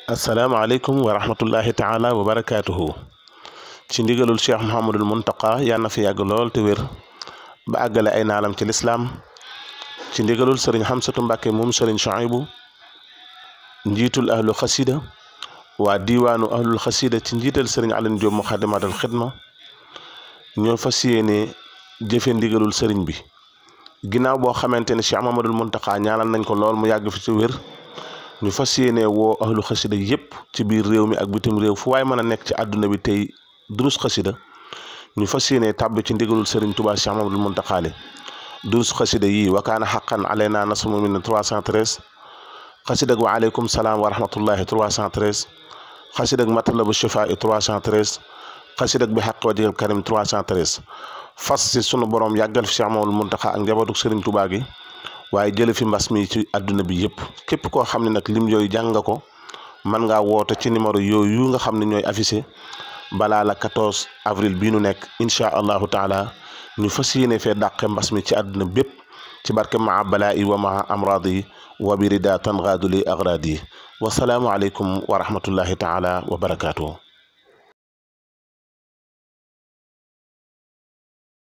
asalaamaaleykum wa rahmatullahi taala wa barakaatuhu ci ndigalul cheikh Mouhamadul Muntaqa yàlla na fi yàgg lool te wér ba àggale ay naalam ci lislaam ci ndigalul sëriñ Xamsatu Mbàkke moom sëriñ Chouaïbou njiitul ahlu xasida waa diiwaanu ahlul xasida ci njiital sëriñ Alioune Diop Muxaddamatul Xidma ñoo fas yéene jëfe ndigalul sëriñ bi ginnaaw boo xamante ne cheikh Mouhamadul Muntaqa ñaanal nañ ko lool mu yàgg fi ci wér. ñu fas yéene woo ahlu xasida yépp ci biir réew mi ak bitim réew fu waay mën a nekk ci àdduna bi tey durus xasida ñu fas yéene tàbbi ci ndigalul Serigne Touba Cheikh Mamadou Muntaqa durus xasida yii wakaana xaqan alayna nasru min 313 xasida ak wa aleykum salaam wa rahmatullahi 313 xasida ak matlabu shifaa 313 xasida ak bi xaq wajhil karim 313 fas si sunu borom yàggal fi Cheikh Mamadou Muntaqa ak njabootu Serigne Touba gi waaye jële fi mbas mi ci àdduna bi yëpp képp koo xam ne nag lim yooyu jàng nga ko mën ngaa woote ci numéro yooyu nga xam ne ñooy affiché balaa la 14 avril bii nu nekk incha allahu taala ñu fas yéene fee dàqe mbas mi ci àdduna bépp ci barke maa balaa yi wa maa amraadi yi wa bi rida tangaaduli agradi wasalaamu aleykum wa rahmatullahi taala wa barakaatuhu